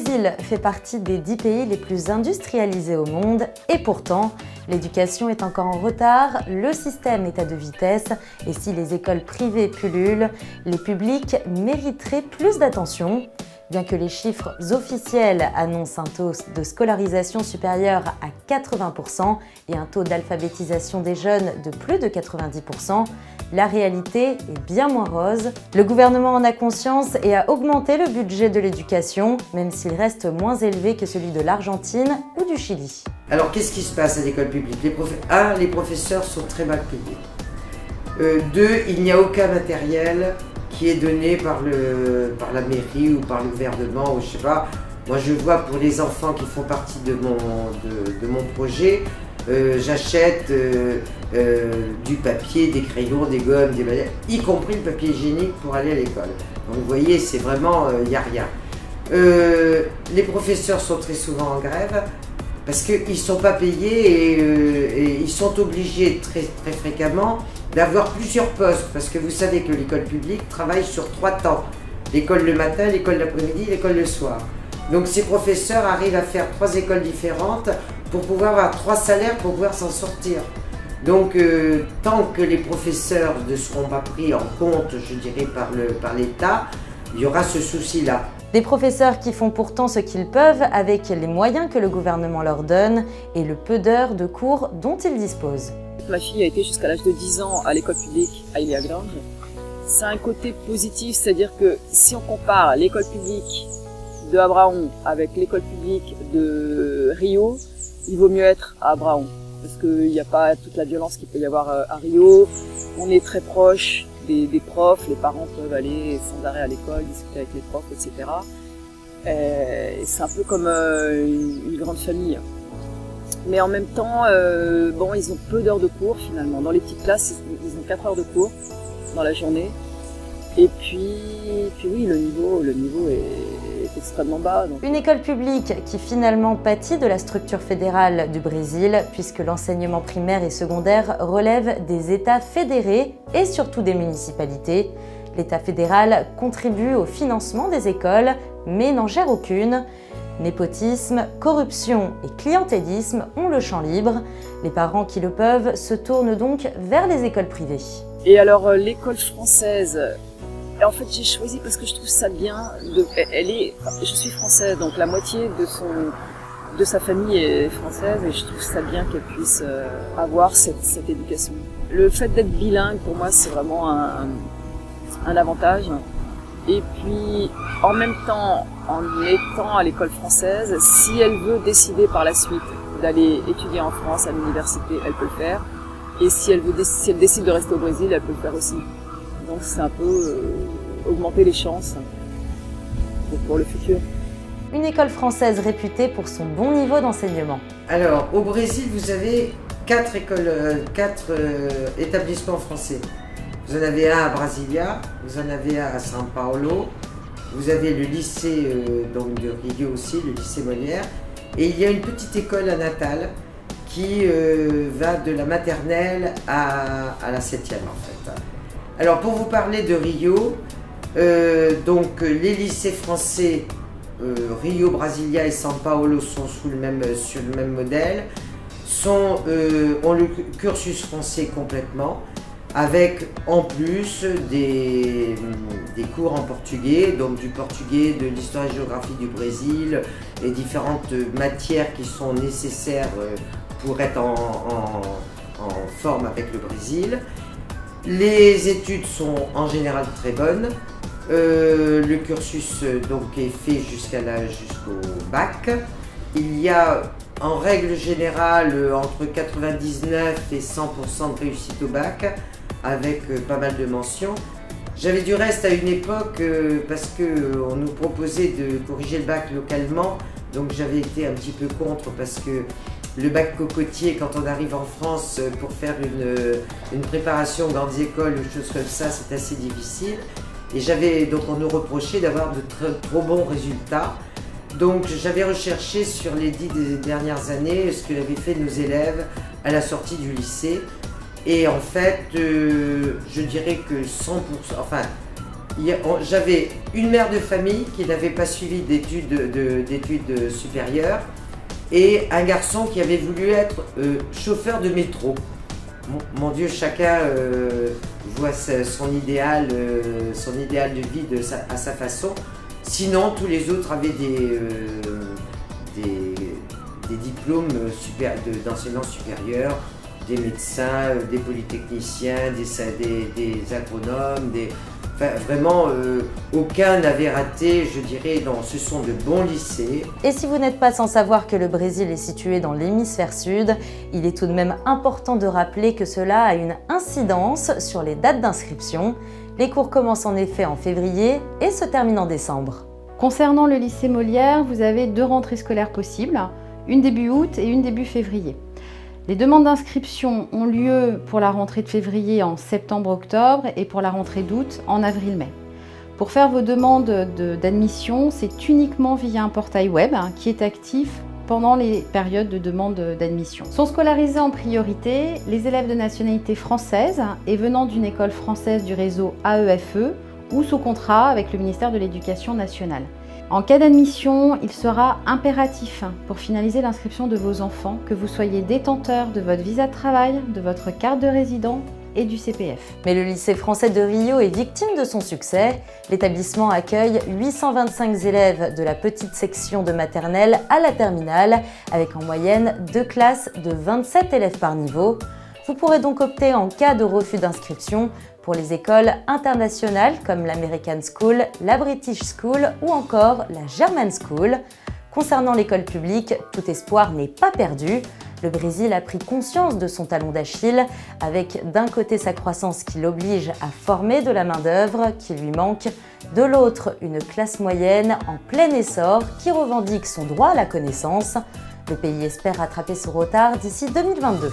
Brésil fait partie des 10 pays les plus industrialisés au monde et pourtant, l'éducation est encore en retard, le système est à deux vitesses et si les écoles privées pullulent, les publics mériteraient plus d'attention. Bien que les chiffres officiels annoncent un taux de scolarisation supérieur à 80% et un taux d'alphabétisation des jeunes de plus de 90%, la réalité est bien moins rose. Le gouvernement en a conscience et a augmenté le budget de l'éducation, même s'il reste moins élevé que celui de l'Argentine ou du Chili. Alors qu'est-ce qui se passe à l'école publique? Les professeurs sont très mal payés. 2, il n'y a aucun matériel qui est donné par la mairie ou par le gouvernement, ou je sais pas. Moi je vois pour les enfants qui font partie de mon projet, j'achète du papier, des crayons, des gommes, des balais, y compris le papier hygiénique pour aller à l'école. Donc vous voyez, c'est vraiment, il n'y a rien. Les professeurs sont très souvent en grève parce qu'ils ne sont pas payés et ils sont obligés très fréquemment d'avoir plusieurs postes, parce que vous savez que l'école publique travaille sur 3 temps. L'école le matin, l'école l'après-midi, l'école le soir. Donc ces professeurs arrivent à faire 3 écoles différentes pour pouvoir avoir 3 salaires pour pouvoir s'en sortir. Donc tant que les professeurs ne seront pas pris en compte, je dirais, par l'État, il y aura ce souci-là. Des professeurs qui font pourtant ce qu'ils peuvent avec les moyens que le gouvernement leur donne et le peu d'heures de cours dont ils disposent. Ma fille a été jusqu'à l'âge de 10 ans à l'école publique à Iliagrange. C'est un côté positif, c'est-à-dire que si on compare l'école publique de Abraon avec l'école publique de Rio, il vaut mieux être à Abraon parce qu'il n'y a pas toute la violence qu'il peut y avoir à Rio. On est très proche des profs, les parents peuvent aller sans arrêt à l'école, discuter avec les profs, etc. C'est un peu comme une grande famille. Mais en même temps, bon, ils ont peu d'heures de cours finalement. Dans les petites classes, ils ont 4 heures de cours dans la journée. Et puis oui, le niveau est extrêmement bas. Donc. Une école publique qui finalement pâtit de la structure fédérale du Brésil, puisque l'enseignement primaire et secondaire relève des États fédérés et surtout des municipalités. L'État fédéral contribue au financement des écoles, mais n'en gère aucune. Népotisme, corruption et clientélisme ont le champ libre. Les parents qui le peuvent se tournent donc vers les écoles privées. Et alors l'école française, en fait j'ai choisi parce que je trouve ça bien. Je suis française, donc la moitié de sa famille est française et je trouve ça bien qu'elle puisse avoir cette éducation. Le fait d'être bilingue pour moi c'est vraiment un avantage. Et puis, en même temps, en étant à l'école française, si elle veut décider par la suite d'aller étudier en France à l'université, elle peut le faire. Et si elle décide de rester au Brésil, elle peut le faire aussi. Donc c'est un peu augmenter les chances pour le futur. Une école française réputée pour son bon niveau d'enseignement. Alors, au Brésil, vous avez 4 établissements français. Vous en avez un à Brasilia, vous en avez un à São Paulo, vous avez le lycée donc de Rio aussi, le lycée Molière, et il y a une petite école à Natal qui va de la maternelle à la 7e en fait. Alors pour vous parler de Rio, donc les lycées français Rio, Brasilia et São Paulo sont sur le même modèle, ont le cursus français complètement, avec en plus des cours en portugais, donc du portugais, de l'histoire et géographie du Brésil, et différentes matières qui sont nécessaires pour être en forme avec le Brésil. Les études sont en général très bonnes. Le cursus donc est fait jusqu'au bac. Il y a en règle générale entre 99 et 100% de réussite au bac, avec pas mal de mentions. J'avais du reste à une époque parce qu'on nous proposait de corriger le bac localement, donc j'avais été un petit peu contre parce que le bac cocotier, quand on arrive en France pour faire une préparation aux grandes écoles ou choses comme ça, c'est assez difficile. Et donc on nous reprochait d'avoir de trop bons résultats. Donc j'avais recherché sur les 10 dernières années ce que avaient fait nos élèves à la sortie du lycée. Et en fait, je dirais que 100%, enfin J'avais une mère de famille qui n'avait pas suivi d'études supérieures et un garçon qui avait voulu être chauffeur de métro. Mon Dieu, chacun voit son idéal de vie à sa façon. Sinon, tous les autres avaient des diplômes d'enseignement supérieur, des médecins, des polytechniciens, des agronomes, vraiment, aucun n'avait raté, je dirais, ce sont de bons lycées. Et si vous n'êtes pas sans savoir que le Brésil est situé dans l'hémisphère sud, il est tout de même important de rappeler que cela a une incidence sur les dates d'inscription. Les cours commencent en effet en février et se terminent en décembre. Concernant le lycée Molière, vous avez 2 rentrées scolaires possibles, une début août et une début février. Les demandes d'inscription ont lieu pour la rentrée de février en septembre-octobre et pour la rentrée d'août en avril-mai. Pour faire vos demandes d'admission, c'est uniquement via un portail web qui est actif pendant les périodes de demande d'admission. Sont scolarisés en priorité les élèves de nationalité française et venant d'une école française du réseau AEFE ou sous contrat avec le ministère de l'Éducation nationale. En cas d'admission, il sera impératif pour finaliser l'inscription de vos enfants que vous soyez détenteur de votre visa de travail, de votre carte de résident et du CPF. Mais le lycée français de Rio est victime de son succès. L'établissement accueille 825 élèves de la petite section de maternelle à la terminale, avec en moyenne 2 classes de 27 élèves par niveau. Vous pourrez donc opter en cas de refus d'inscription pour les écoles internationales comme l'American School, la British School ou encore la German School. Concernant l'école publique, tout espoir n'est pas perdu. Le Brésil a pris conscience de son talon d'Achille, avec d'un côté sa croissance qui l'oblige à former de la main-d'œuvre qui lui manque, de l'autre une classe moyenne en plein essor qui revendique son droit à la connaissance. Le pays espère rattraper ce retard d'ici 2022.